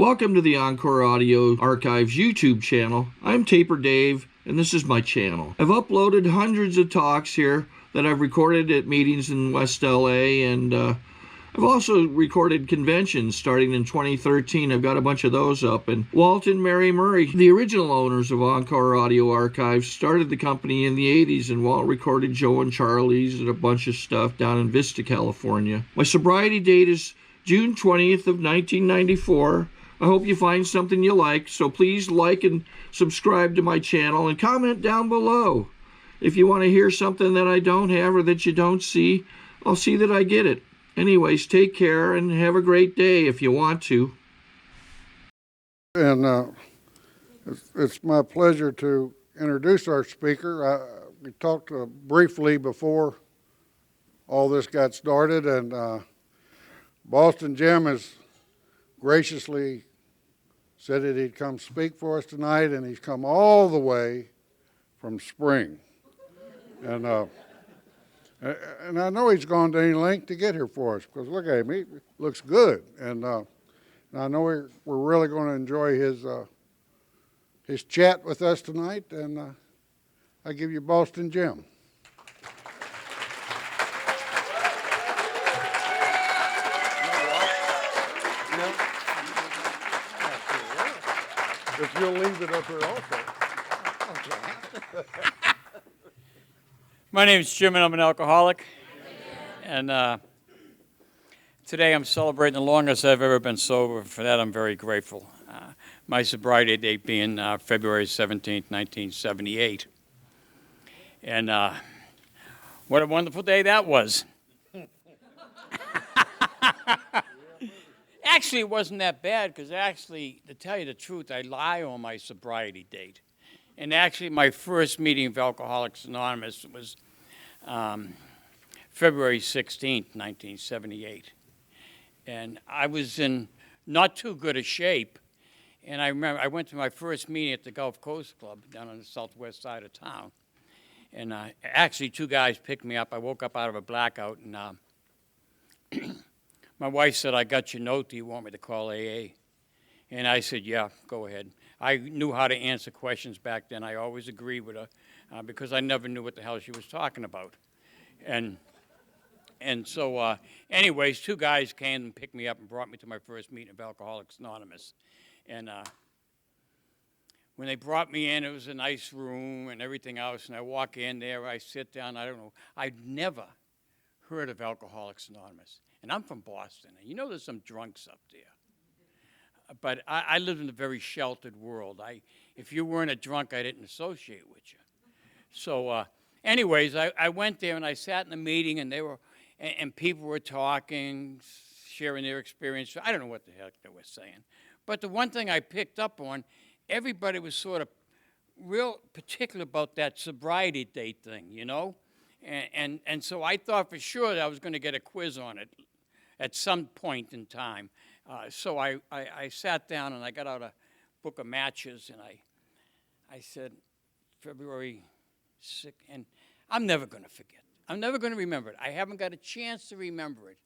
Welcome to the Encore Audio Archives YouTube channel. I'm Taper Dave, and this is my channel. I've uploaded hundreds of talks here that I've recorded at meetings in West LA, and I've also recorded conventions starting in 2013. I've got a bunch of those up. And Walt and Mary Murray, the original owners of Encore Audio Archives, started the company in the 80s, and Walt recorded Joe and Charlie's and a bunch of stuff down in Vista, California. My sobriety date is June 20th of 1994. I hope you find something you like, so please like and subscribe to my channel and comment down below. If you want to hear something that I don't have or that you don't see, I'll see that I get it. Anyways, take care and have a great day if you want to. And it's my pleasure to introduce our speaker. We talked briefly before all this got started, and Boston Jim has graciously said that he'd come speak for us tonight, and he's come all the way from Spring. And I know he's gone to any length to get here for us, because look at him, he looks good. And I know we're really going to enjoy his chat with us tonight, and I give you Boston Jim. If you'll leave it up here also. My name is Jim, and I'm an alcoholic. And today I'm celebrating the longest I've ever been sober. For that, I'm very grateful. My sobriety date being February 17th, 1978. And what a wonderful day that was. Actually, it wasn't that bad, because actually, to tell you the truth, I lie on my sobriety date. And actually, my first meeting of Alcoholics Anonymous was February 16th, 1978. And I was in not too good a shape. And I remember I went to my first meeting at the Gulf Coast Club down on the southwest side of town. And actually, two guys picked me up. I woke up out of a blackout, and my wife said, "I got your note. Do you want me to call AA?" And I said, "Yeah, go ahead." I knew how to answer questions back then. I always agreed with her because I never knew what the hell she was talking about. And so anyways, two guys came and picked me up and brought me to my first meeting of Alcoholics Anonymous. And when they brought me in, it was a nice room and everything else. And I walk in there, I sit down, I don't know. I'd never heard of Alcoholics Anonymous. And I'm from Boston, and you know there's some drunks up there. But I lived in a very sheltered world. If you weren't a drunk, I didn't associate with you. So anyways, I went there, and I sat in the meeting, and and people were talking, sharing their experience. I don't know what the heck they were saying. But the one thing I picked up on, everybody was sort of real particular about that sobriety date thing, you know? And so I thought for sure that I was going to get a quiz on it at some point in time. So I sat down and I got out a book of matches, and I said, February 6th, and I'm never going to forget. I'm never going to remember it. I haven't got a chance to remember it.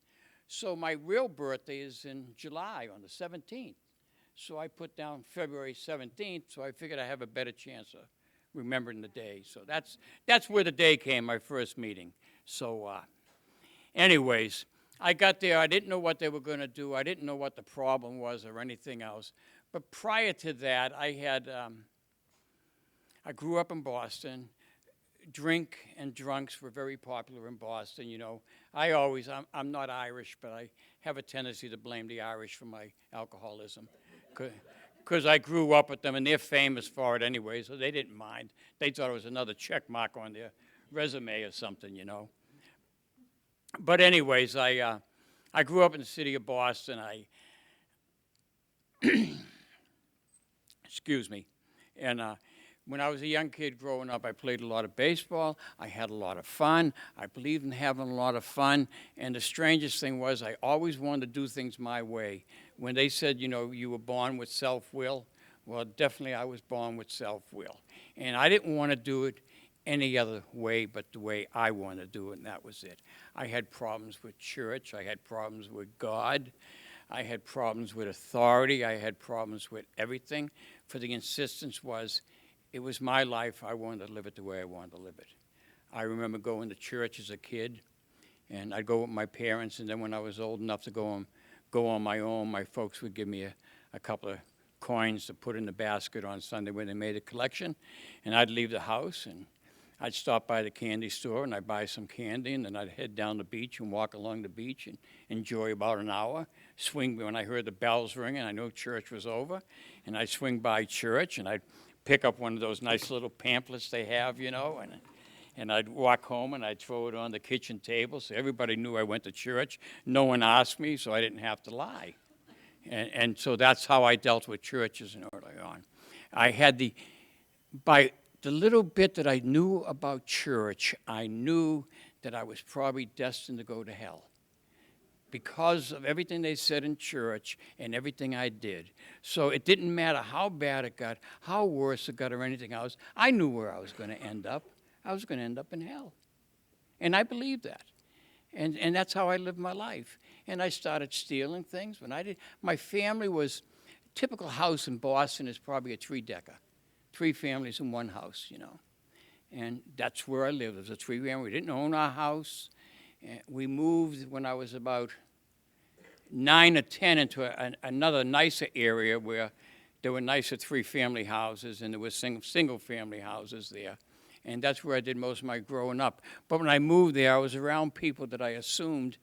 So my real birthday is in July on the 17th. So I put down February 17th, so I figured I have a better chance of remembering the day. So that's where the day came, my first meeting. So anyways, I got there. I didn't know what they were going to do. I didn't know what the problem was or anything else. But prior to that, I grew up in Boston. Drink and drunks were very popular in Boston, you know. I'm not Irish, but I have a tendency to blame the Irish for my alcoholism. Because I grew up with them, and they're famous for it anyway, so they didn't mind. They thought it was another check mark on their resume or something, you know. But anyways, I grew up in the city of Boston. Excuse me. And when I was a young kid growing up, I played a lot of baseball. I had a lot of fun. I believed in having a lot of fun. And the strangest thing was I always wanted to do things my way. When they said, you know, you were born with self-will, well, definitely I was born with self-will. And I didn't want to do it any other way but the way I want to do it, and that was it. I had problems with church. I had problems with God. I had problems with authority. I had problems with everything. For the insistence was, it was my life. I wanted to live it the way I wanted to live it. I remember going to church as a kid, and I'd go with my parents, and then when I was old enough to go on my own, my folks would give me a couple of coins to put in the basket on Sunday when they made a collection, and I'd leave the house, and I'd stop by the candy store, and I'd buy some candy, and then I'd head down the beach and walk along the beach and enjoy about an hour. Swing when I heard the bells ringing, I knew church was over, and I'd swing by church, and I'd pick up one of those nice little pamphlets they have, you know, and I'd walk home, and I'd throw it on the kitchen table so everybody knew I went to church. No one asked me, so I didn't have to lie. And so that's how I dealt with churches early on. I had by the little bit that I knew about church, I knew that I was probably destined to go to hell because of everything they said in church and everything I did. So it didn't matter how bad it got, how worse it got, or anything else. I knew where I was going to end up. I was going to end up in hell. And I believed that. And that's how I lived my life. And I started stealing things. My family was, typical house in Boston is probably a 3-decker. 3 families in one house, you know. And that's where I lived. It was a 3-family. We didn't own our house. We moved when I was about 9 or 10 into another nicer area where there were nicer 3-family houses and there were single-family houses there. And that's where I did most of my growing up. But when I moved there, I was around people that I assumed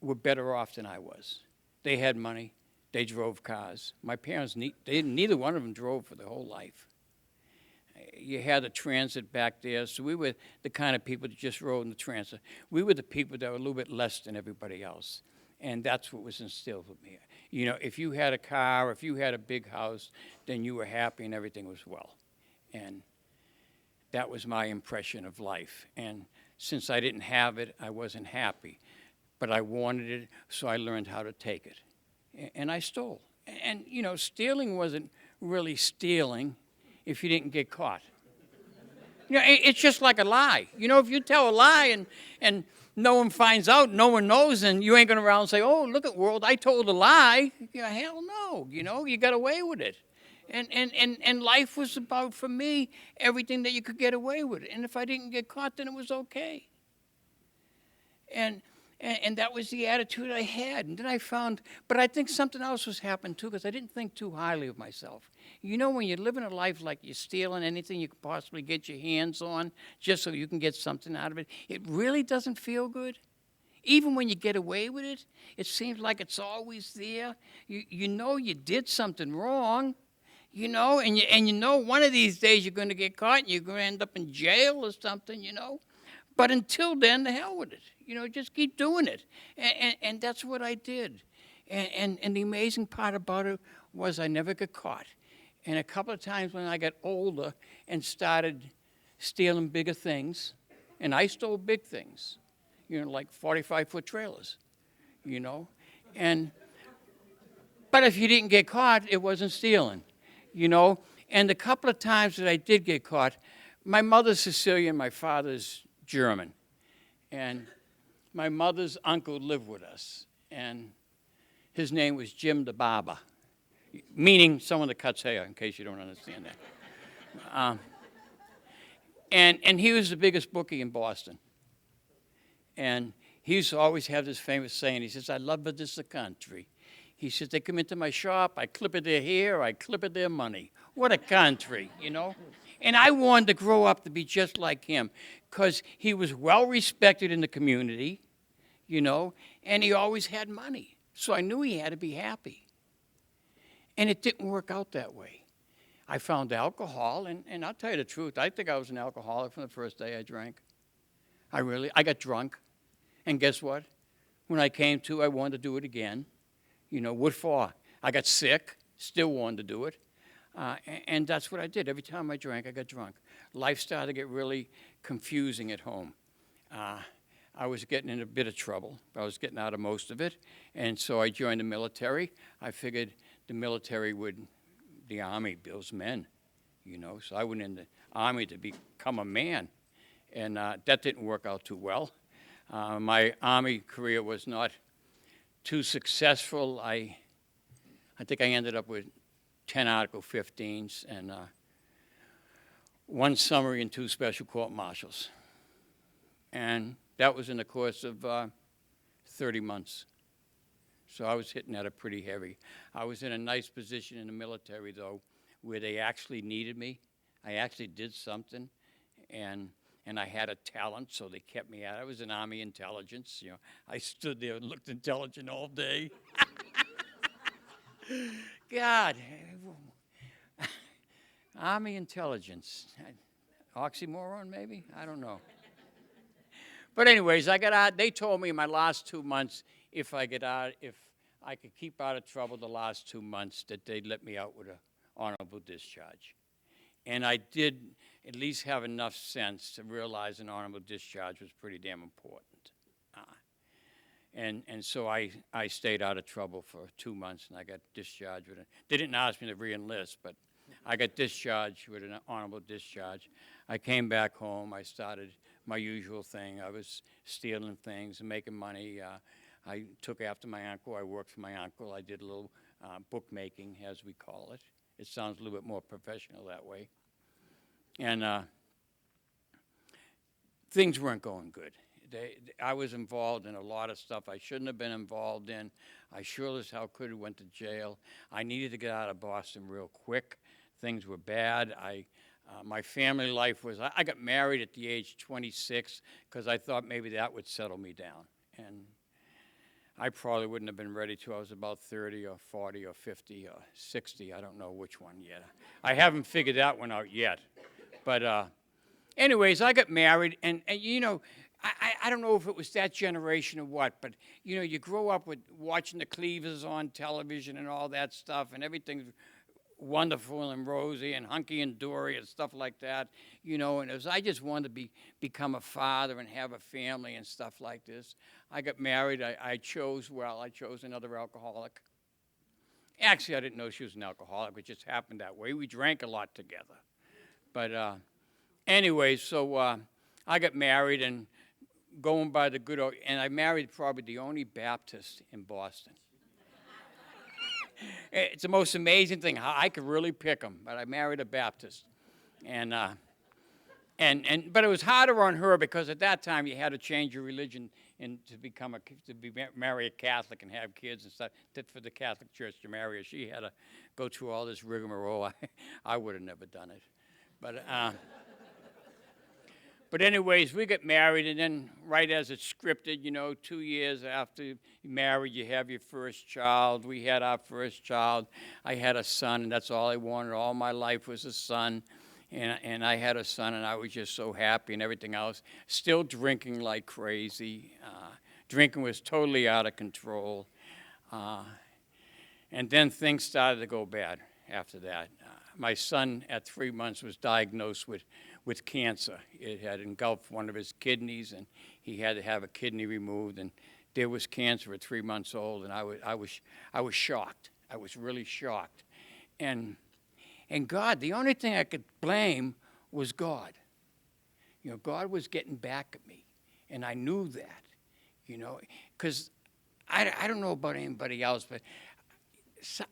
were better off than I was. They had money. They drove cars. My parents, neither one of them drove for their whole life. You had a transit back there, so we were the kind of people that just rode in the transit. We were the people that were a little bit less than everybody else. And that's what was instilled with me. You know, if you had a car, if you had a big house, then you were happy and everything was well. And that was my impression of life. And since I didn't have it, I wasn't happy. But I wanted it, so I learned how to take it. And I stole. And, you know, stealing wasn't really stealing if you didn't get caught. You know, it's just like a lie. You know, if you tell a lie and no one finds out, no one knows, and you ain't going to around and say, oh, look at world, I told a lie. You know, hell no, you know, you got away with it. And life was about, for me, everything that you could get away with. And if I didn't get caught, then it was okay. And that was the attitude I had. And then I found, but I think something else was happening too, because I didn't think too highly of myself. You know, when you're living a life like you're stealing anything you could possibly get your hands on, just so you can get something out of it, it really doesn't feel good. Even when you get away with it, it seems like it's always there. You know you did something wrong. You know, and you know one of these days you're going to get caught and you're going to end up in jail or something, you know. But until then, the hell with it. You know, just keep doing it. And that's what I did. And the amazing part about it was I never got caught. And a couple of times when I got older and started stealing bigger things, and I stole big things, you know, like 45-foot trailers, you know. But if you didn't get caught, it wasn't stealing. You know, and the couple of times that I did get caught, my mother's Sicilian, my father's German. And my mother's uncle lived with us. And his name was Jim the Barber, meaning someone that cuts hair, in case you don't understand that. And he was the biggest bookie in Boston. And he used to always have this famous saying. He says, I love it, this is the country. He says, they come into my shop, I clip at their hair, I clip at their money. What a country, you know? And I wanted to grow up to be just like him because he was well respected in the community, you know, and he always had money. So I knew he had to be happy. And it didn't work out that way. I found alcohol, and I'll tell you the truth, I think I was an alcoholic from the first day I drank. I got drunk, and guess what? When I came to, I wanted to do it again. You know, what for? I got sick, still wanted to do it. And that's what I did. Every time I drank, I got drunk. Life started to get really confusing at home. I was getting in a bit of trouble. I was getting out of most of it. And so I joined the military. I figured the military the Army builds men, you know. So I went in the Army to become a man. And that didn't work out too well. My Army career was not too successful. I think I ended up with 10 Article 15s and 1 summary and 2 special court martials. And that was in the course of 30 months. So I was hitting at it pretty heavy. I was in a nice position in the military, though, where they actually needed me. I actually did something, and I had a talent, so they kept me at it. I was in Army intelligence. You know, I stood there and looked intelligent all day. God, Army intelligence, oxymoron maybe? I don't know. But anyways, I got out. They told me in my last 2 months, if I could keep out of trouble the last 2 months, that they'd let me out with an honorable discharge. And I did at least have enough sense to realize an honorable discharge was pretty damn important. And so I stayed out of trouble for 2 months, and I got discharged with it. They didn't ask me to re-enlist, but I got discharged with an honorable discharge. I came back home. I started my usual thing. I was stealing things and making money. I took after my uncle. I worked for my uncle. I did a little bookmaking, as we call it. It sounds a little bit more professional that way. And things weren't going good. I was involved in a lot of stuff I shouldn't have been involved in. I sure as hell could have went to jail. I needed to get out of Boston real quick. Things were bad. My family life was, I got married at the age 26 because I thought maybe that would settle me down. And I probably wouldn't have been ready till I was about 30 or 40 or 50 or 60. I don't know which one yet. I haven't figured that one out yet. But anyways, I got married, and you know, I don't know if it was that generation or what, but, you know, you grow up with watching the Cleavers on television and all that stuff, and everything's wonderful and rosy and hunky and dory and stuff like that, you know, and I just wanted to become a father and have a family and stuff like this. I got married. I chose another alcoholic. Actually, I didn't know she was an alcoholic. It just happened that way. We drank a lot together. But anyway, so I got married and going by the good old, and I married probably the only Baptist in Boston. It's the most amazing thing how I could really pick them, but I married a Baptist, and but it was harder on her because at that time you had to change your religion and marry a Catholic and have kids and stuff. For the Catholic Church to marry her, she had to go through all this rigmarole. I would have never done it, but. But anyways, we got married, and then right as it's scripted, you know, 2 years after you married, you have your first child. We had our first child. I had a son, and that's all I wanted. All my life was a son, and I had a son, and I was just so happy and everything else. Still drinking like crazy. Drinking was totally out of control. And then things started to go bad after that. My son, at 3 months, was diagnosed with cancer. It had engulfed one of his kidneys, and he had to have a kidney removed. And there was cancer at 3 months old, and I was shocked. I was really shocked. And God, the only thing I could blame was God. You know, God was getting back at me, and I knew that. You know, because I don't know about anybody else, but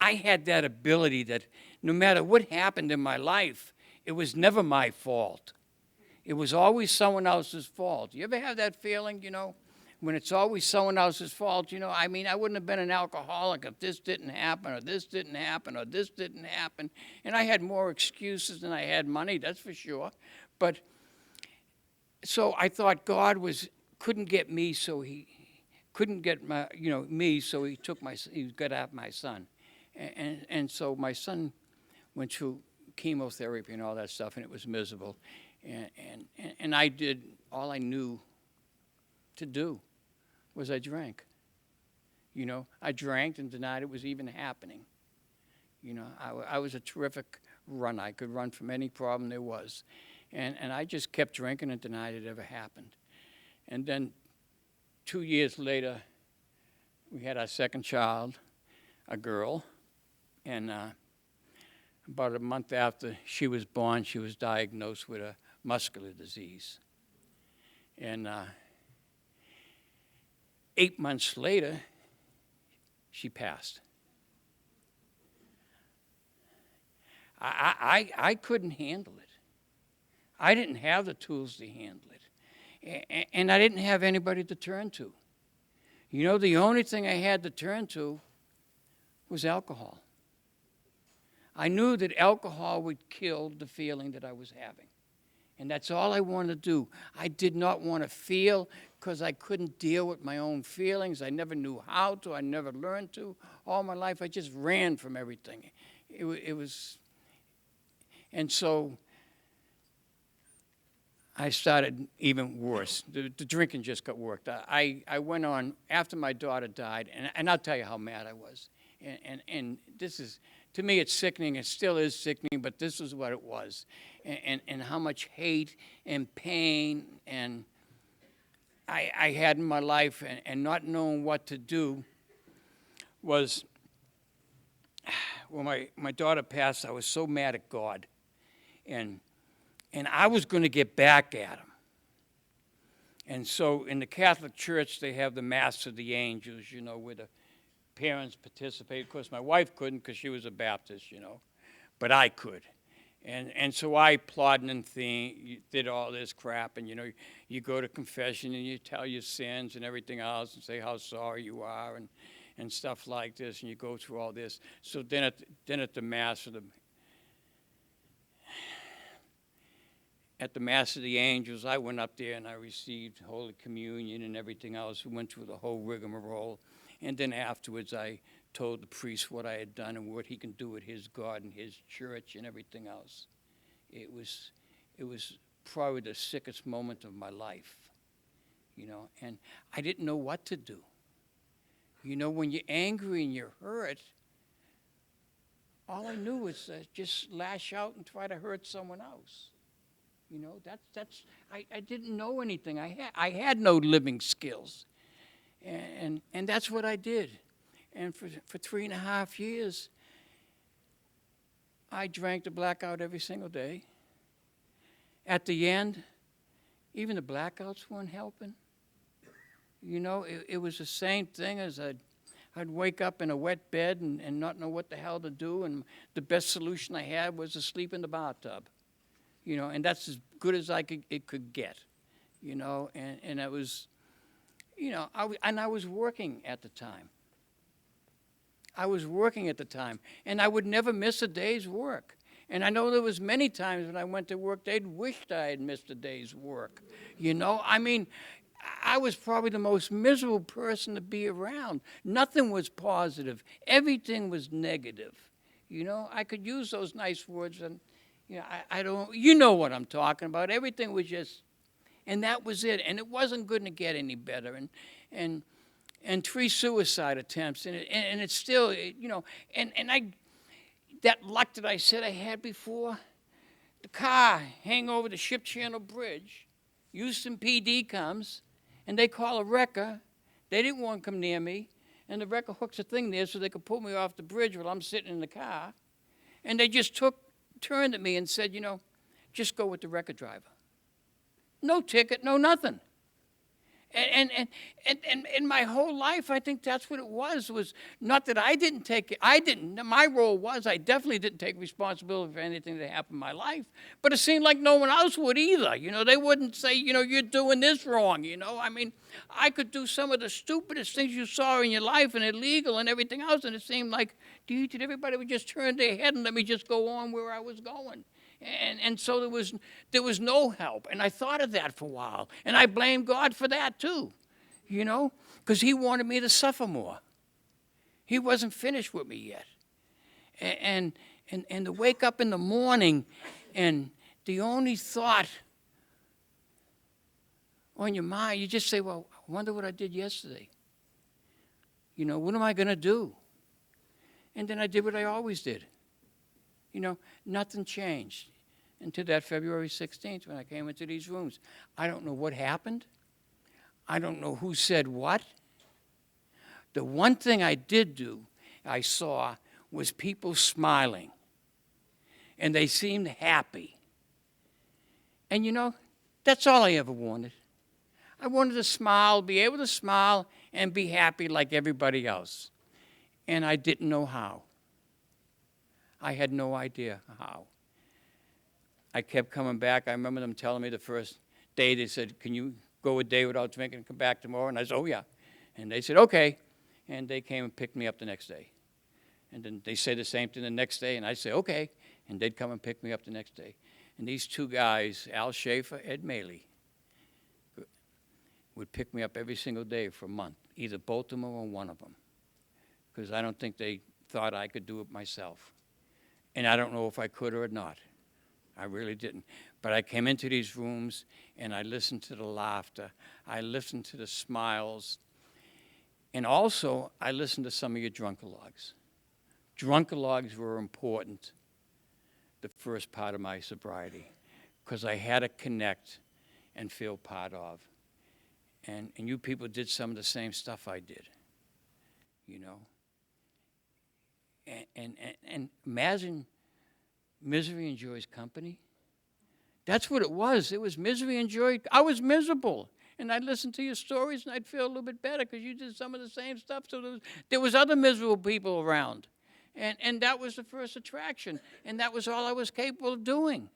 I had that ability that no matter what happened in my life, it was never my fault. It was always someone else's fault. You ever have that feeling, you know, when it's always someone else's fault? You know, I mean, I wouldn't have been an alcoholic if this didn't happen, or this didn't happen, or this didn't happen. And I had more excuses than I had money, that's for sure. But so I thought God couldn't get me, so he couldn't get me, so he got at my son. And so my son went through chemotherapy and all that stuff, and it was miserable. And I did, all I knew to do was I drank. You know, I drank and denied it was even happening. You know, I was a terrific runner. I could run from any problem there was. And I just kept drinking and denied it ever happened. And then 2 years later, we had our second child, a girl, and about a month after she was born, she was diagnosed with a muscular disease. And 8 months later, she passed. I couldn't handle it. I didn't have the tools to handle it. And I didn't have anybody to turn to. You know, the only thing I had to turn to was alcohol. I knew that alcohol would kill the feeling that I was having. And that's all I wanted to do. I did not want to feel because I couldn't deal with my own feelings. I never knew how to. I never learned to. All my life, I just ran from everything. It was, and so I started even worse. The drinking just got worse. I went on, after my daughter died, and I'll tell you how mad I was. And this is, to me, it's sickening. It still is sickening, but this is what it was. And how much hate and pain and I had in my life and not knowing what to do was, when my daughter passed, I was so mad at God. And I was going to get back at him. And so in the Catholic Church, they have the Mass of the Angels, you know, where the parents participate. Of course, my wife couldn't because she was a Baptist, you know, but I could. And so I plotted and did all this crap. And, you know, you go to confession and you tell your sins and everything else and say how sorry you are and stuff like this. And you go through all this. So then at the Mass of the Mass of the Angels, I went up there and I received Holy Communion and everything else. We went through the whole rigmarole. And then afterwards, I told the priest what I had done and what he can do with his God and his church and everything else. It was probably the sickest moment of my life, you know, and I didn't know what to do. You know, when you're angry and you're hurt, all I knew was just lash out and try to hurt someone else. You know, I didn't know anything. I had no living skills. And that's what I did. And for 3.5 years, I drank the blackout every single day. At the end, even the blackouts weren't helping. You know, it was the same thing as I'd wake up in a wet bed and not know what the hell to do, and the best solution I had was to sleep in the bathtub. You know, and that's as good as it could get. You know, and it was, you know, I was working at the time. And I would never miss a day's work. And I know there was many times when I went to work, they'd wished I had missed a day's work. You know, I mean, I was probably the most miserable person to be around. Nothing was positive. Everything was negative. You know, I could use those nice words, and you know, I don't, you know what I'm talking about. Everything was just, and that was it. And it wasn't going to get any better. And 3 suicide attempts, and it's still, you know, and that luck that I said I had before, the car hang over the Ship Channel Bridge, Houston PD comes, and they call a wrecker. They didn't want to come near me, and the wrecker hooks a thing there so they could pull me off the bridge while I'm sitting in the car, and they just turned at me and said, you know, just go with the wrecker driver. No ticket, no nothing. And my whole life, I think that's what it was not that I didn't take it. My role was I definitely didn't take responsibility for anything that happened in my life, but it seemed like no one else would either. You know, they wouldn't say, you know, you're doing this wrong, you know. I mean, I could do some of the stupidest things you saw in your life and illegal and everything else, and it seemed like, dude, everybody would just turn their head and let me just go on where I was going. And so there was no help. And I thought of that for a while. And I blamed God for that too, you know, because he wanted me to suffer more. He wasn't finished with me yet. And to wake up in the morning and the only thought on your mind, you just say, well, I wonder what I did yesterday. You know, what am I going to do? And then I did what I always did. You know, nothing changed until that February 16th when I came into these rooms. I don't know what happened. I don't know who said what. The one thing I saw, was people smiling. And they seemed happy. And you know, that's all I ever wanted. I wanted to smile, be able to smile, and be happy like everybody else. And I didn't know how. I had no idea how. I kept coming back. I remember them telling me the first day, they said, can you go a day without drinking and come back tomorrow? And I said, oh, yeah. And they said, okay. And they came and picked me up the next day. And then they say the same thing the next day, and I say, okay. And they'd come and pick me up the next day. And these two guys, Al Schaefer, Ed Maley, would pick me up every single day for a month, either both of them or one of them, because I don't think they thought I could do it myself. And I don't know if I could or not. I really didn't. But I came into these rooms, and I listened to the laughter. I listened to the smiles. And also, I listened to some of your drunkalogs. Drunkalogs were important the first part of my sobriety, because I had to connect and feel part of. And you people did some of the same stuff I did, you know. And imagine misery and joy's company. That's what it was. It was misery and joy. I was miserable. And I'd listen to your stories, and I'd feel a little bit better because you did some of the same stuff. So there was other miserable people around. And that was the first attraction. And that was all I was capable of doing.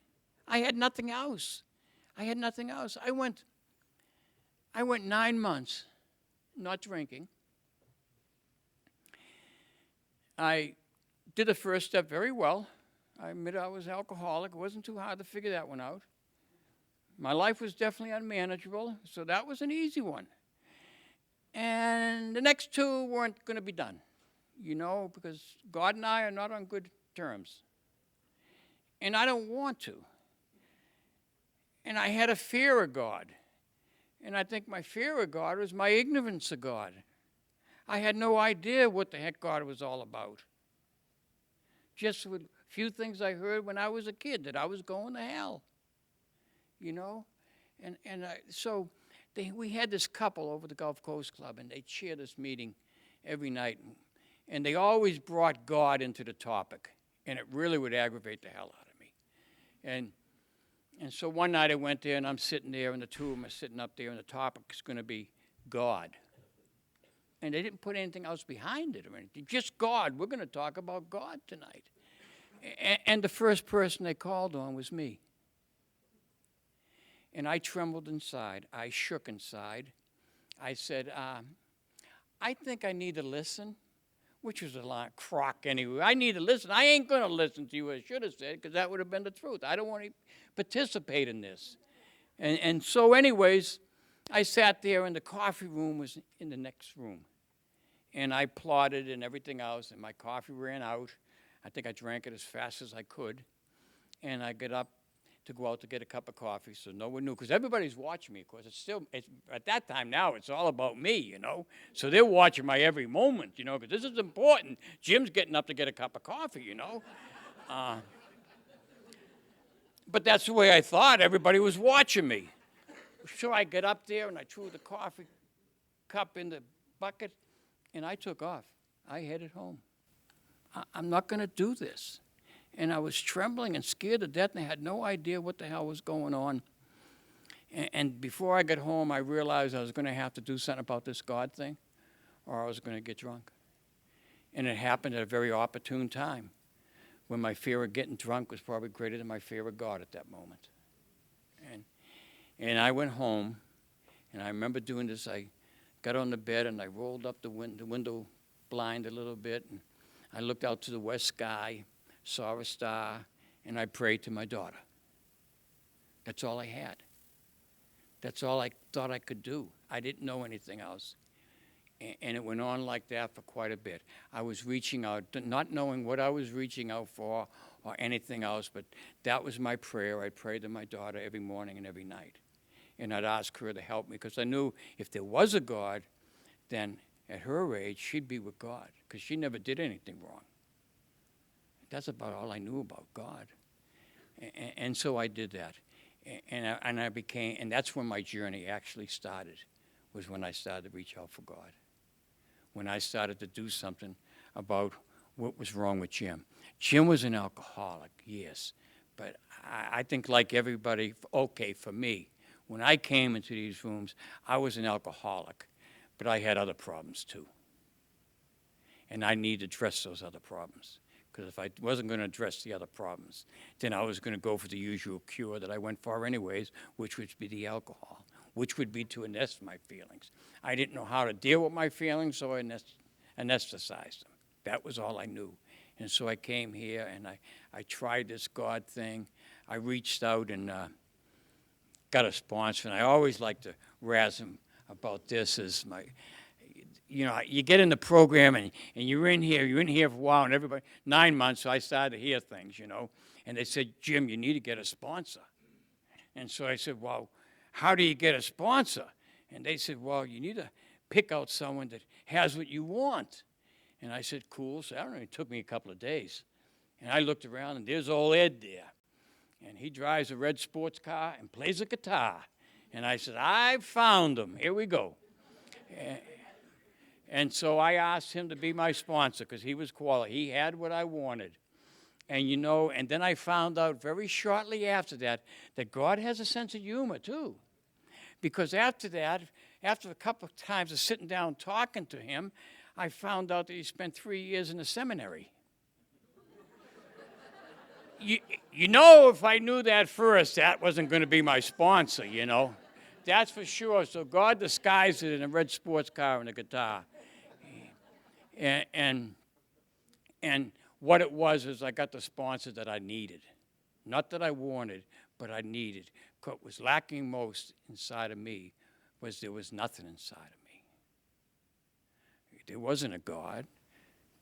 I had nothing else. I had nothing else. I went 9 months not drinking. I did the first step very well. I admit I was alcoholic. It wasn't too hard to figure that one out. My life was definitely unmanageable, so that was an easy one. And the next two weren't going to be done, you know, because God and I are not on good terms. And I don't want to. And I had a fear of God. And I think my fear of God was my ignorance of God. I had no idea what the heck God was all about. Just with a few things I heard when I was a kid, that I was going to hell, you know? So we had this couple over the Gulf Coast Club, and they chair this meeting every night. And they always brought God into the topic, and it really would aggravate the hell out of me. And so one night I went there, and I'm sitting there, and the two of them are sitting up there, and the topic is going to be God. And they didn't put anything else behind it or anything, just God. We're going to talk about God tonight. And the first person they called on was me. And I trembled inside. I shook inside. I said, I think I need to listen, which was a lot of crock anyway. I need to listen. I ain't going to listen to you, I should have said, because that would have been the truth. I don't want to participate in this. And so anyways, I sat there, and the coffee room was in the next room. And I plotted and everything else, and my coffee ran out. I think I drank it as fast as I could. And I got up to go out to get a cup of coffee, so no one knew, because everybody's watching me. Of course, it's at that time now, it's all about me, you know. So they're watching my every moment, you know, because this is important. Jim's getting up to get a cup of coffee, you know. But that's the way I thought. Everybody was watching me. So I got up there, and I threw the coffee cup in the bucket, and I took off. I headed home. I'm not going to do this. And I was trembling and scared to death, and I had no idea what the hell was going on. And before I got home, I realized I was going to have to do something about this God thing, or I was going to get drunk. And it happened at a very opportune time, when my fear of getting drunk was probably greater than my fear of God at that moment. And I went home, and I remember doing this. I got on the bed, and I rolled up the window blind a little bit, and I looked out to the west sky, saw a star, and I prayed to my daughter. That's all I had. That's all I thought I could do. I didn't know anything else. And it went on like that for quite a bit. I was reaching out, not knowing what I was reaching out for or anything else, but that was my prayer. I prayed to my daughter every morning and every night. And I'd ask her to help me, because I knew if there was a God, then at her age, she'd be with God, because she never did anything wrong. That's about all I knew about God. And so I did that. And that's when my journey actually started, was when I started to reach out for God. When I started to do something about what was wrong with Jim. Jim was an alcoholic, yes. But I think like everybody, okay, for me, when I came into these rooms, I was an alcoholic, but I had other problems too. and I need to address those other problems. Because if I wasn't going to address the other problems, then I was going to go for the usual cure that I went for anyways, which would be the alcohol, which would be to anest my feelings. I didn't know how to deal with my feelings, so I anesthetized them. That was all I knew. And so I came here, and I tried this God thing. I reached out and got a sponsor, and I always like to razz him about this as my... You know, you get in the program and you're in here for a while, and everybody, 9 months, so I started to hear things, you know. And they said, Jim, you need to get a sponsor. And so I said, well, how do you get a sponsor? And they said, well, you need to pick out someone that has what you want. And I said, cool. So I don't know, it took me a couple of days. And I looked around, and there's old Ed there. And he drives a red sports car and plays a guitar. And I said, I found him. Here we go. And so I asked him to be my sponsor because he was quality. He had what I wanted. And, you know, and then I found out very shortly after that God has a sense of humor, too. Because after that, after a couple of times of sitting down talking to him, I found out that he spent 3 years in the seminary. You know, if I knew that first, that wasn't going to be my sponsor, you know. That's for sure. So God disguised it in a red sports car and a guitar. And what it was is I got the sponsor that I needed. Not that I wanted, but I needed. What was lacking most inside of me was there was nothing inside of me. There wasn't a God.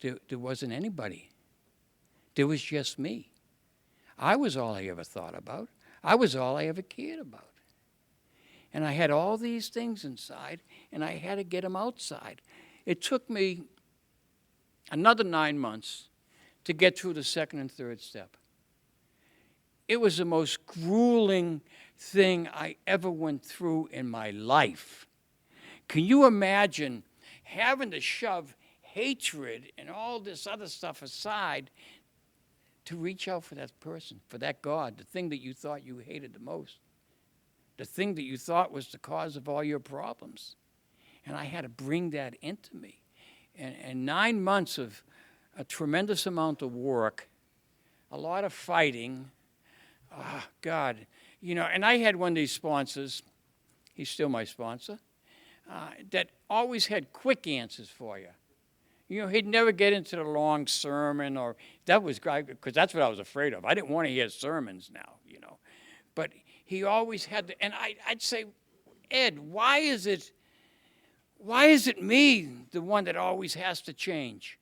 There wasn't anybody. There was just me. I was all I ever thought about. I was all I ever cared about. And I had all these things inside, and I had to get them outside. It took me another 9 months to get through the second and third step. It was the most grueling thing I ever went through in my life. Can you imagine having to shove hatred and all this other stuff aside to reach out for that person, for that God, the thing that you thought you hated the most, the thing that you thought was the cause of all your problems? And I had to bring that into me. And 9 months of a tremendous amount of work, a lot of fighting. Oh, God. You know, and I had one of these sponsors, he's still my sponsor, that always had quick answers for you. You know, he'd never get into the long sermon, or that was great, because that's what I was afraid of. I didn't want to hear sermons now, you know. But he always had to, and I'd say, Ed, why is it me, the one that always has to change?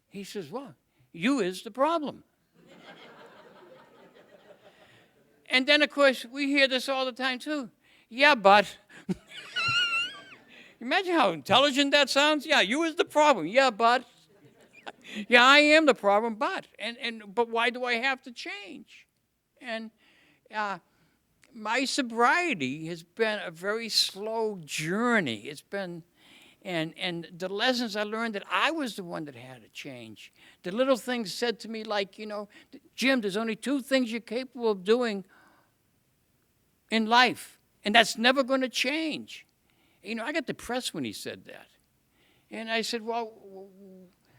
He says, well, you is the problem. And then, of course, we hear this all the time, too. Yeah, but. Imagine how intelligent that sounds. Yeah, you is the problem. Yeah, but. Yeah, I am the problem, but. But why do I have to change? And my sobriety has been a very slow journey. It's been, and the lessons I learned that I was the one that had to change. The little things said to me like, you know, Jim, there's only 2 things you're capable of doing in life, and that's never going to change. You know, I got depressed when he said that. And I said, well,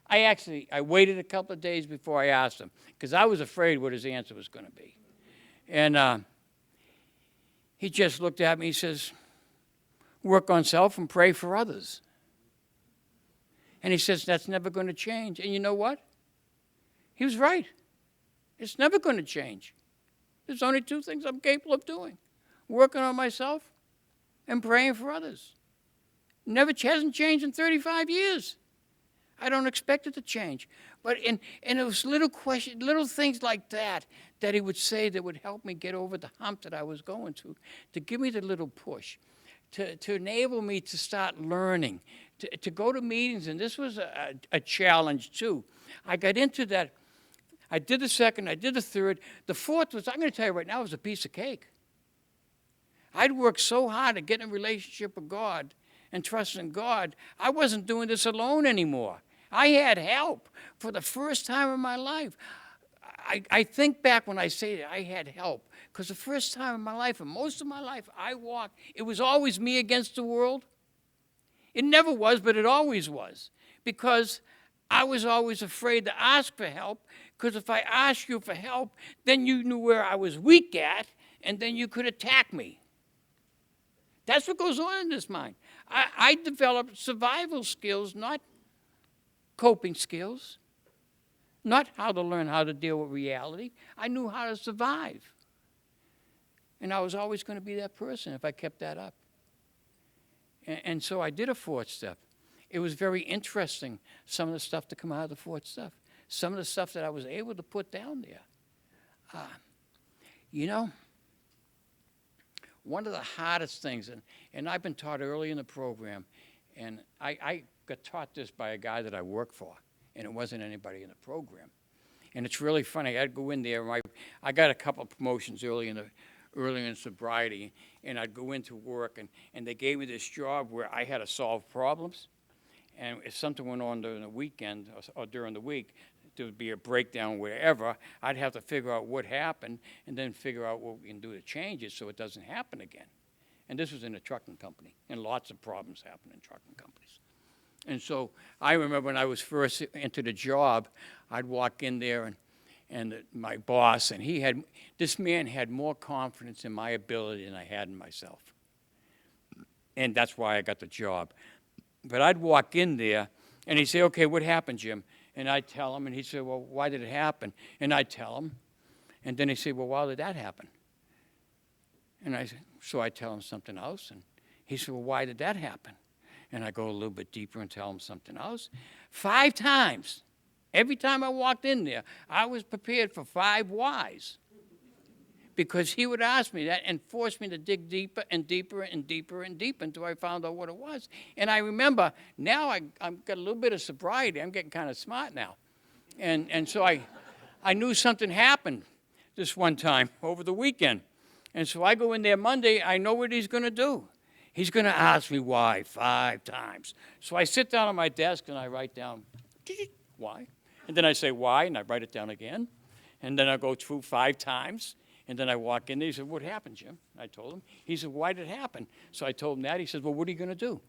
I waited a couple of days before I asked him, because I was afraid what his answer was going to be. And he just looked at me, he says, work on self and pray for others. And he says, that's never going to change. And you know what? He was right. It's never going to change. There's only 2 things I'm capable of doing: working on myself and praying for others. Hasn't changed in 35 years. I don't expect it to change. But and it was little things like that he would say that would help me get over the hump that I was going to give me the little push, to enable me to start learning, to go to meetings. And this was a challenge, too. I got into that. I did the second, I did the third. The fourth was, I'm going to tell you right now, was a piece of cake. I'd worked so hard to get in a relationship with God and trust in God, I wasn't doing this alone anymore. I had help for the first time in my life. I think back when I say that I had help, because the first time in my life, and most of my life, I walked, it was always me against the world. It never was, but it always was. because I was always afraid to ask for help, because if I asked you for help, then you knew where I was weak at, and then you could attack me. That's what goes on in this mind. I developed survival skills, not coping skills, not how to learn how to deal with reality. I knew how to survive. And I was always going to be that person if I kept that up. And so I did a fourth step. It was very interesting, some of the stuff to come out of the fourth step, some of the stuff that I was able to put down there. You know, one of the hardest things, and I've been taught early in the program, and I got taught this by a guy that I work for, and it wasn't anybody in the program. And it's really funny. I'd go in there, I got a couple of promotions early in sobriety, and I'd go into work, and they gave me this job where I had to solve problems. And if something went on during the weekend or during the week, there would be a breakdown wherever, I'd have to figure out what happened and then figure out what we can do to change it so it doesn't happen again. And this was in a trucking company, and lots of problems happen in trucking companies. And so I remember when I was first into the job, I'd walk in there, and my boss, and this man had more confidence in my ability than I had in myself. And that's why I got the job. But I'd walk in there, and he'd say, okay, what happened, Jim? And I'd tell him, and he'd say, well, why did it happen? And I'd tell him. And then he'd say, well, why did that happen? And so I'd tell him something else, and he said, well, why did that happen? And I go a little bit deeper and tell him something else. 5 times. Every time I walked in there, I was prepared for 5 whys. Because he would ask me that and force me to dig deeper and deeper and deeper and deeper until I found out what it was. And I remember, now I've got a little bit of sobriety. I'm getting kind of smart now. And so I knew something happened this one time over the weekend. And so I go in there Monday, I know what he's going to do. He's going to ask me why 5 times. So I sit down at my desk and I write down, why? And then I say why, and I write it down again. And then I go through 5 times. And then I walk in there. He said, what happened, Jim? I told him. He said, why did it happen? So I told him that. He said, well, what are you going to do?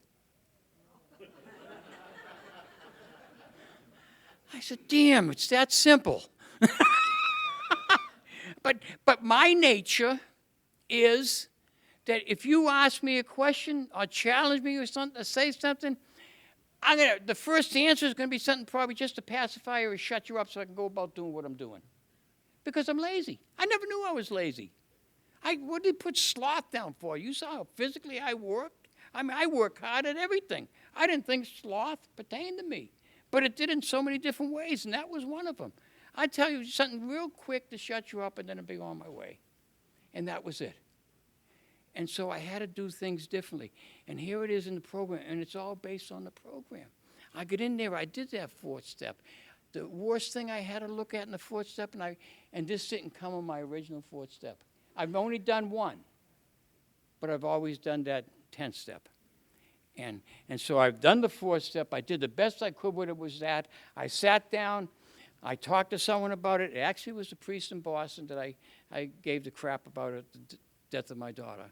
I said, damn, it's that simple. But my nature is that if you ask me a question or challenge me or something, or say something, the first answer is going to be something probably just to pacify or shut you up so I can go about doing what I'm doing. Because I'm lazy. I never knew I was lazy. What did he put sloth down for? You saw how physically I worked? I mean, I work hard at everything. I didn't think sloth pertained to me. But it did in so many different ways, and that was one of them. I'd tell you something real quick to shut you up, and then I'd be on my way. And that was it. And so I had to do things differently. And here it is in the program, and it's all based on the program. I get in there, I did that 4th step. The worst thing I had to look at in the 4th step, and this didn't come on my original 4th step. I've only done 1, but I've always done that 10th step. And so I've done the 4th step. I did the best I could with it was that. I sat down. I talked to someone about it. It actually was the priest in Boston that I gave the crap about it, the death of my daughter.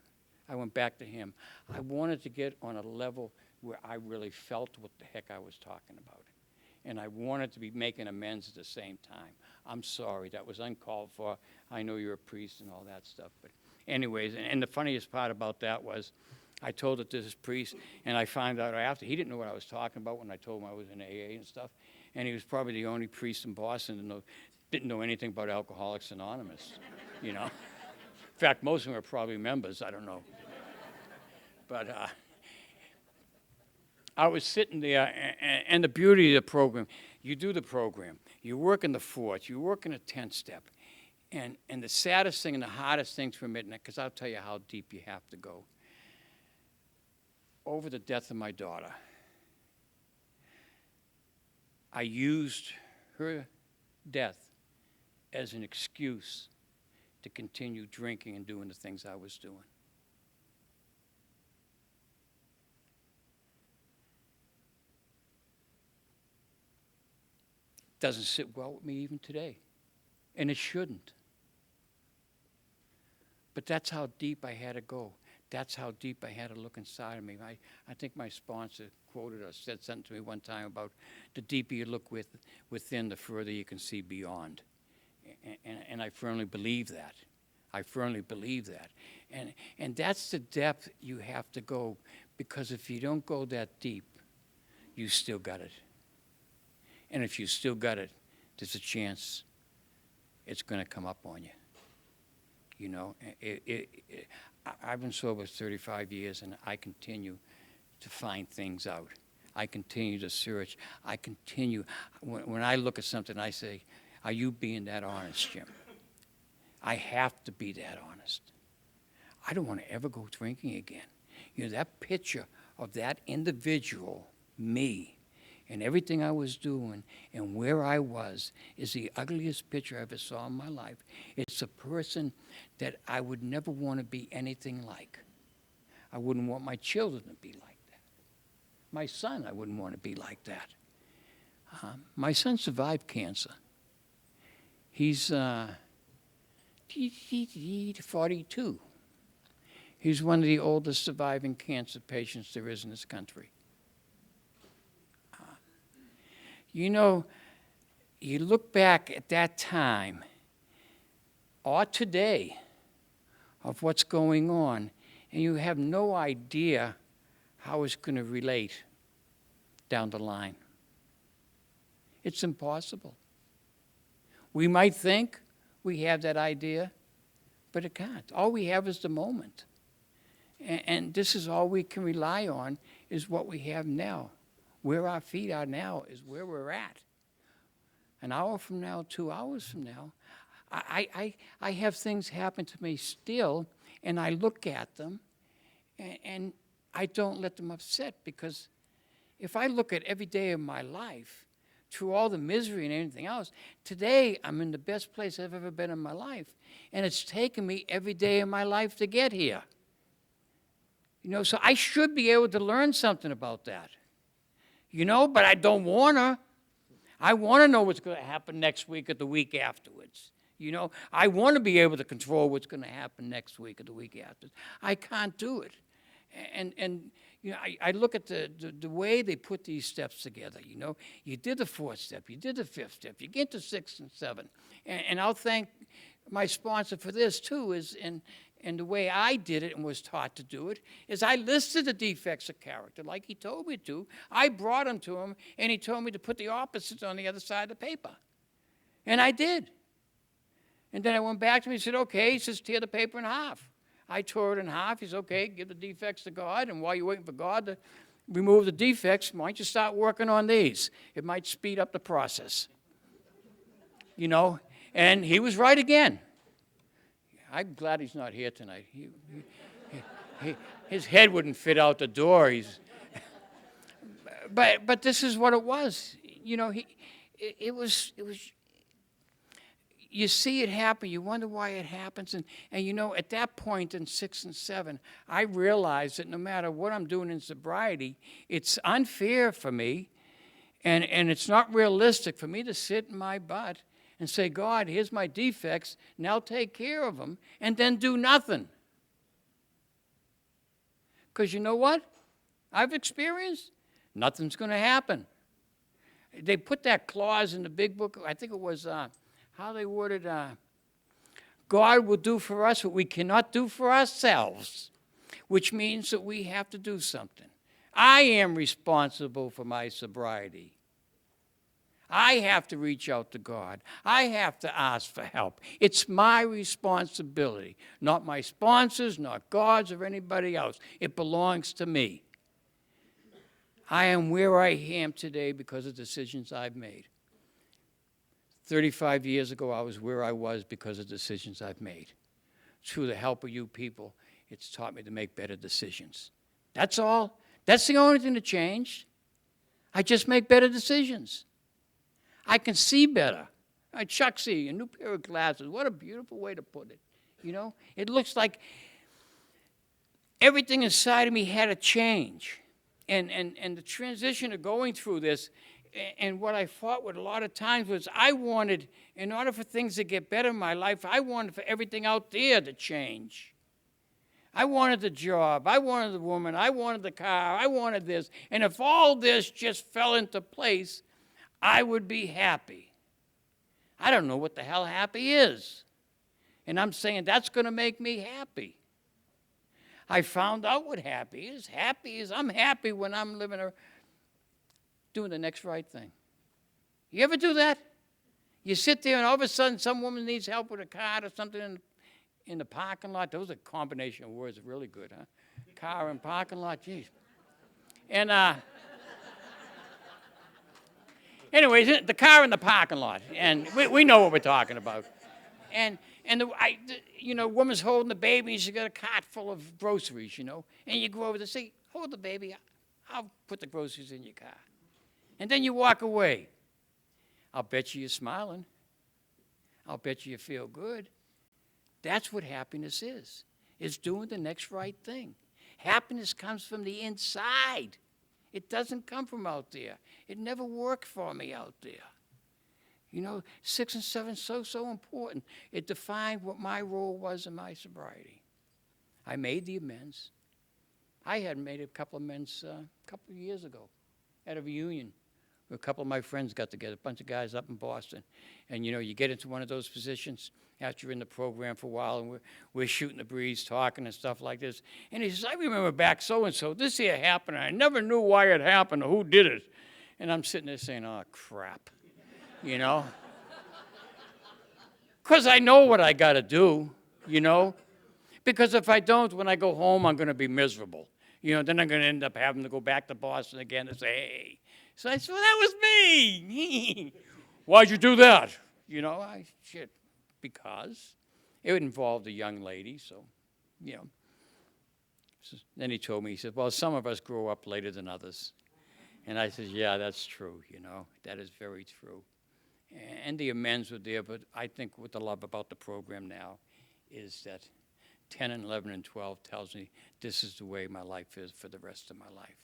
I went back to him. I wanted to get on a level where I really felt what the heck I was talking about. And I wanted to be making amends at the same time. I'm sorry, that was uncalled for. I know you're a priest and all that stuff. But anyways, and the funniest part about that was I told it to this priest, and I found out after, he didn't know what I was talking about when I told him I was in AA and stuff. And he was probably the only priest in Boston that didn't know anything about Alcoholics Anonymous, you know. In fact, most of them are probably members, I don't know. But I was sitting there, and the beauty of the program, you do the program, you work in the 4th, you work in the 10th step, and the saddest thing and the hardest things for me, because I'll tell you how deep you have to go. Over the death of my daughter, I used her death as an excuse to continue drinking and doing the things I was doing. Doesn't sit well with me even today, and it shouldn't. But that's how deep I had to go. That's how deep I had to look inside of me. I think my sponsor quoted or said something to me one time about the deeper you look within, the further you can see beyond. And I firmly believe that. I firmly believe that. And that's the depth you have to go, because if you don't go that deep, you still got it. And if you still got it, there's a chance it's going to come up on you. You know, I've been sober 35 years, and I continue to find things out. I continue to search. I continue. When I look at something, I say, are you being that honest, Jim? I have to be that honest. I don't want to ever go drinking again. You know, that picture of that individual, me, and everything I was doing and where I was is the ugliest picture I ever saw in my life. It's a person that I would never want to be anything like. I wouldn't want my children to be like that. My son, I wouldn't want to be like that. My son survived cancer. He's 42. He's one of the oldest surviving cancer patients there is in this country. You know, you look back at that time or today of what's going on, and you have no idea how it's going to relate down the line. It's impossible. We might think we have that idea, but it can't. All we have is the moment. And this is all we can rely on, is what we have now. Where our feet are now is where we're at. An hour from now, 2 hours from now, I have things happen to me still, and I look at them, and I don't let them upset, because if I look at every day of my life, through all the misery and everything else, today I'm in the best place I've ever been in my life, and it's taken me every day of my life to get here. You know, so I should be able to learn something about that. You know, but I don't want to. I want to know what's going to happen next week or the week afterwards. You know, I want to be able to control what's going to happen next week or the week after. I can't do it. And you know, I look at the way they put these steps together. You know, you did the 4th step, you did the 5th step, you get to 6 and 7. And I'll thank my sponsor for this too, and the way I did it and was taught to do it is I listed the defects of character like he told me to. I brought them to him, and he told me to put the opposites on the other side of the paper. And I did. And then I went back to him and he said, okay, he says, tear the paper in half. I tore it in half. He said, okay, give the defects to God, and while you're waiting for God to remove the defects, why don't you start working on these? It might speed up the process. You know, and he was right again. I'm glad he's not here tonight. His head wouldn't fit out the door. But this is what it was. You know, it was. You see it happen. You wonder why it happens. And you know, at that point in 6 and 7, I realized that no matter what I'm doing in sobriety, it's unfair for me, and it's not realistic for me to sit in my butt and say, God, here's my defects, now take care of them, and then do nothing. Because you know what? I've experienced, nothing's going to happen. They put that clause in the big book, I think it was, how they worded, God will do for us what we cannot do for ourselves, which means that we have to do something. I am responsible for my sobriety. I have to reach out to God. I have to ask for help. It's my responsibility, not my sponsors, not God's or anybody else. It belongs to me. I am where I am today because of decisions I've made. 35 years ago, I was where I was because of decisions I've made. Through the help of you people, it's taught me to make better decisions. That's all. That's the only thing that changed. I just make better decisions. I can see better. Chuck see, a new pair of glasses. What a beautiful way to put it. You know, it looks like everything inside of me had to change. And the transition of going through this, and what I fought with a lot of times was I wanted, in order for things to get better in my life, I wanted for everything out there to change. I wanted the job. I wanted the woman. I wanted the car. I wanted this. And if all this just fell into place, I would be happy. I don't know what the hell happy is. And I'm saying that's going to make me happy. I found out what happy is. Happy is I'm happy when I'm doing the next right thing. You ever do that? You sit there and all of a sudden some woman needs help with a card or something in the parking lot. Those are a combination of words really good, huh? Car and parking lot, geez. And anyways, the car in the parking lot, and we know what we're talking about. And woman's holding the baby, and she's got a cart full of groceries, and you go over to say, hold the baby, I'll put the groceries in your car. And then you walk away. I'll bet you're smiling. I'll bet you feel good. That's what happiness is. It's doing the next right thing. Happiness comes from the inside. It doesn't come from out there. It never worked for me out there. 6 and 7 so important. It defined what my role was in my sobriety. I made the amends. I had made a couple of amends a couple of years ago at a reunion. A couple of my friends got together, a bunch of guys up in Boston. And, you get into one of those positions after you're in the program for a while, and we're shooting the breeze, talking and stuff like this. And he says, I remember back so-and-so, this here happened, and I never knew why it happened or who did it. And I'm sitting there saying, oh, crap, Because I know what I got to do, Because if I don't, when I go home, I'm going to be miserable. Then I'm going to end up having to go back to Boston again and say, hey. So I said, well, that was me. Why'd you do that? Because it involved a young lady, so. So then he told me, he said, well, some of us grow up later than others. And I said, yeah, that's true, That is very true. And the amends were there, but I think what I love about the program now is that 10 and 11 and 12 tells me this is the way my life is for the rest of my life.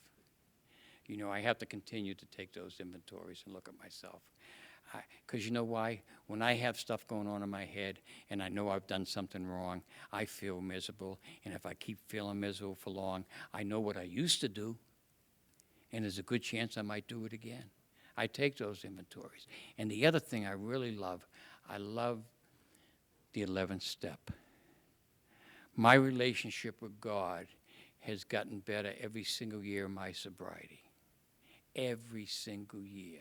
I have to continue to take those inventories and look at myself. Because you know why? When I have stuff going on in my head and I know I've done something wrong, I feel miserable. And if I keep feeling miserable for long, I know what I used to do, and there's a good chance I might do it again. I take those inventories. And the other thing I really love, I love the 11th step. My relationship with God has gotten better every single year of my sobriety. Every single year.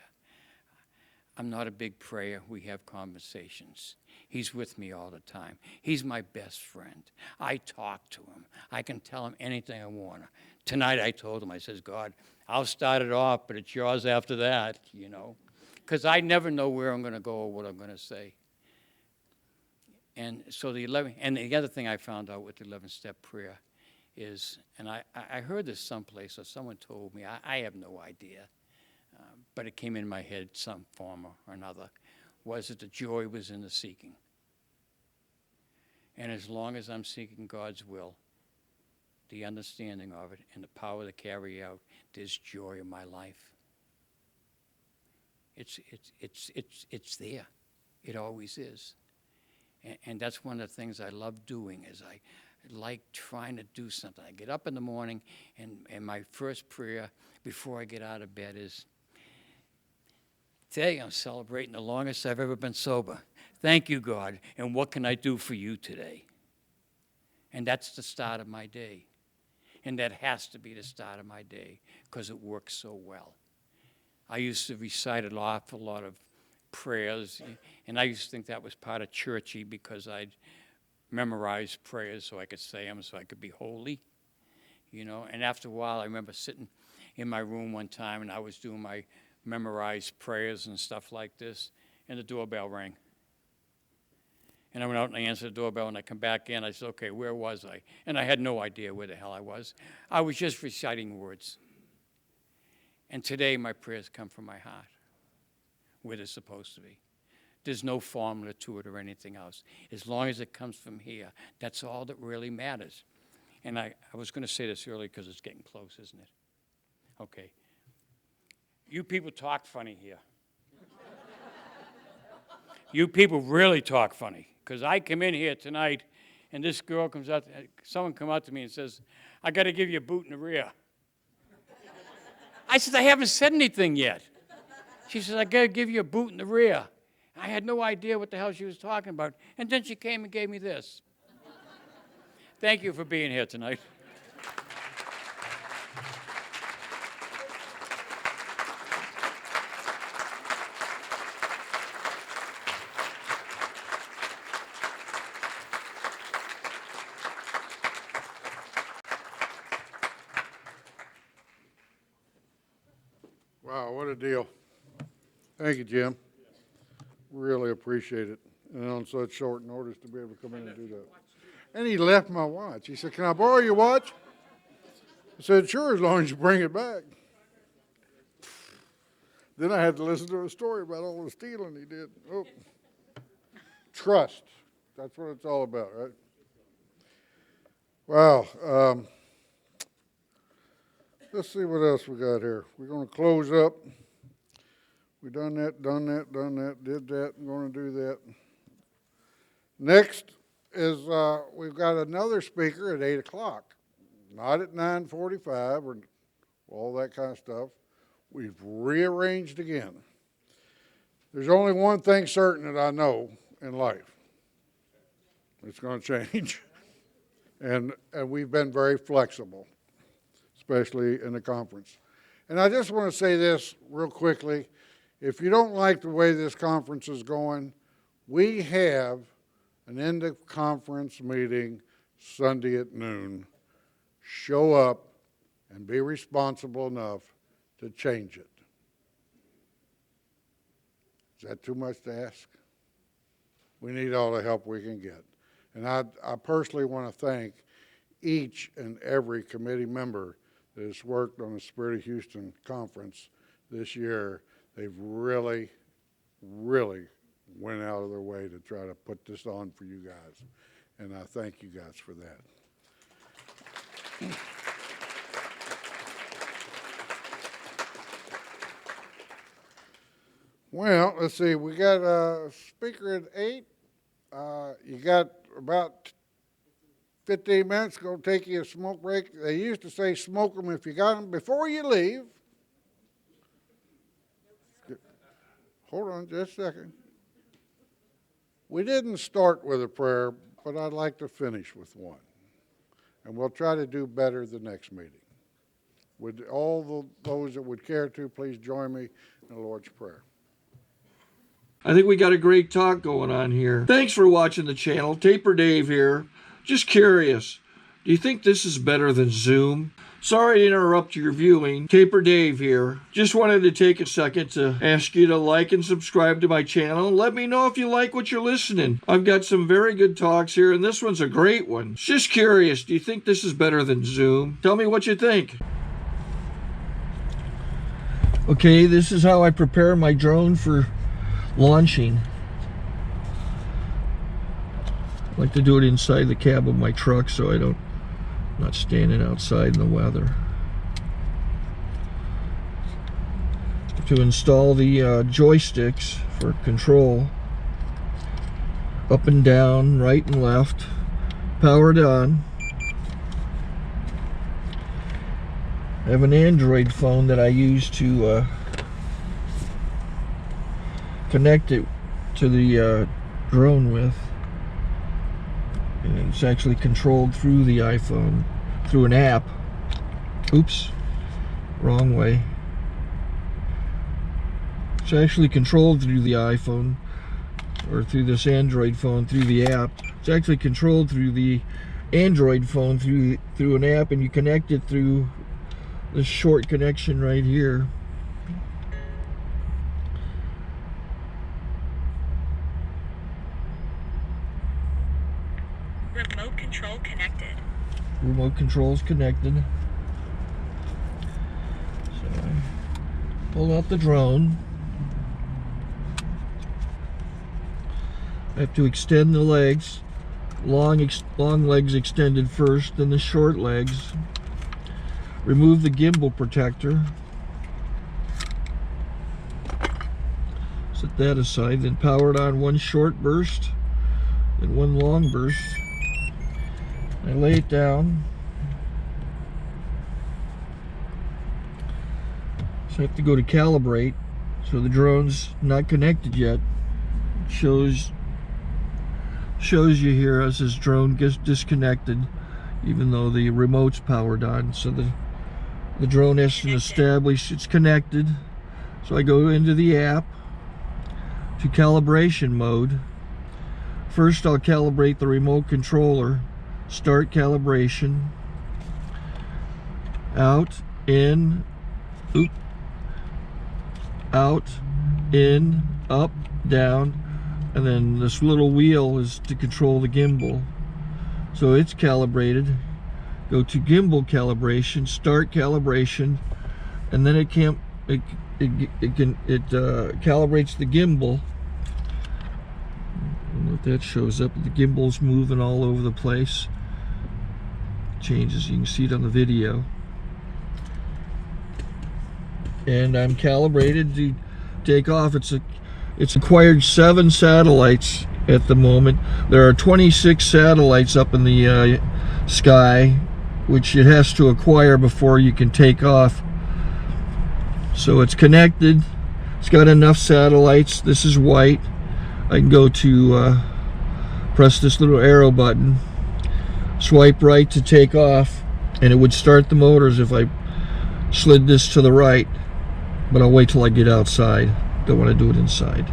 I'm not a big prayer. We have conversations. He's with me all the time. He's my best friend. I talk to him. I can tell him anything I want. Tonight I told him, I says, God, I'll start it off, but it's yours after that, Because I never know where I'm going to go or what I'm going to say. And so the other thing I found out with the 11-step prayer is, and I heard this someplace, or someone told me, I have no idea, but it came in my head some form or another, was that the joy was in the seeking. And as long as I'm seeking God's will, the understanding of it, and the power to carry out, there's joy in my life. It's there. It always is. And that's one of the things I love doing, is I like trying to do something. I get up in the morning, and my first prayer before I get out of bed is, today I'm celebrating the longest I've ever been sober. Thank you, God, and what can I do for you today? And that's the start of my day. And that has to be the start of my day, because it works so well. I used to recite an awful lot of prayers, and I used to think that was part of churchy, because I'd memorize prayers so I could say them, so I could be holy, And after a while, I remember sitting in my room one time, and I was doing my memorized prayers and stuff like this, and the doorbell rang. And I went out and I answered the doorbell, and I come back in. I said, okay, where was I? And I had no idea where the hell I was. I was just reciting words. And today, my prayers come from my heart, where they're supposed to be. There's no formula to it or anything else. As long as it comes from here, that's all that really matters. And I was going to say this earlier because it's getting close, isn't it? Okay. You people talk funny here. You people really talk funny, because I come in here tonight And this girl comes out, someone come out to me and says, I got to give you a boot in the rear. I said, I haven't said anything yet. She says, I got to give you a boot in the rear. I had no idea what the hell she was talking about. And then she came and gave me this. Thank you for being here tonight. Wow, what a deal. Thank you, Jim. Really appreciate it. And on such short notice to be able to come in and do that. And he left my watch. He said, can I borrow your watch? I said, sure, as long as you bring it back. Then I had to listen to a story about all the stealing he did. Oh. Trust. That's what it's all about, right? Wow. Let's see what else we got here. We're going to close up. We done that, did that, I'm going to do that. Next is we've got another speaker at 8 o'clock. Not at 9:45 or all that kind of stuff. We've rearranged again. There's only one thing certain that I know in life. It's going to change. And we've been very flexible, especially in the conference. And I just want to say this real quickly. If you don't like the way this conference is going, we have an end of conference meeting Sunday at noon. Show up and be responsible enough to change it. Is that too much to ask? We need all the help we can get. And I personally want to thank each and every committee member that has worked on the Spirit of Houston conference this year. They've really, really went out of their way to try to put this on for you guys. And I thank you guys for that. Well, let's see. We got a speaker at 8. You got about 15 minutes. Go take you a smoke break. They used to say smoke them if you got them before you leave. Hold on just a second. We didn't start with a prayer, but I'd like to finish with one. And we'll try to do better the next meeting. Would all those that would care to please join me in the Lord's Prayer. I think we got a great talk going on here. Thanks for watching the channel. Taper Dave here. Just curious, do you think this is better than Zoom? Sorry to interrupt your viewing. Taper Dave here. Just wanted to take a second to ask you to like and subscribe to my channel. Let me know if you like what you're listening. I've got some very good talks here, and this one's a great one. Just curious, do you think this is better than Zoom? Tell me what you think. Okay, this is how I prepare my drone for launching. I like to do it inside the cab of my truck so I'm not standing outside in the weather. To install the joysticks for control, up and down, right and left, powered on. I have an Android phone that I use to connect it to the drone with. And it's actually controlled through the iPhone, through an app. Oops, wrong way. It's actually controlled through the iPhone, or through this Android phone, through the app. It's actually controlled through the Android phone, through an app, and you connect it through this short connection right here. Remote control connected. Remote control's connected. So I pull out the drone. I have to extend the legs. Long legs extended first, then the short legs. Remove the gimbal protector. Set that aside, then power it on one short burst and one long burst. I lay it down. So I have to go to calibrate. So the drone's not connected yet. It shows you here as this drone gets disconnected, even though the remote's powered on. So the drone has to establish it's connected. So I go into the app to calibration mode. First I'll calibrate the remote controller. Start calibration. Out, in, oop, out, in, up, down, and then this little wheel is to control the gimbal. So it's calibrated. Go to gimbal calibration, start calibration, and then it calibrates the gimbal. I don't know if that shows up. The gimbal's moving all over the place. Changes, you can see it on the video. And I'm calibrated to take off. It's acquired 7 satellites at the moment. There are 26 satellites up in the sky, which it has to acquire before you can take off. So it's connected. It's got enough satellites. This is white. I can go to press this little arrow button, swipe right to take off, and it would start the motors if I slid this to the right. But I'll wait till I get outside. Don't want to do it inside.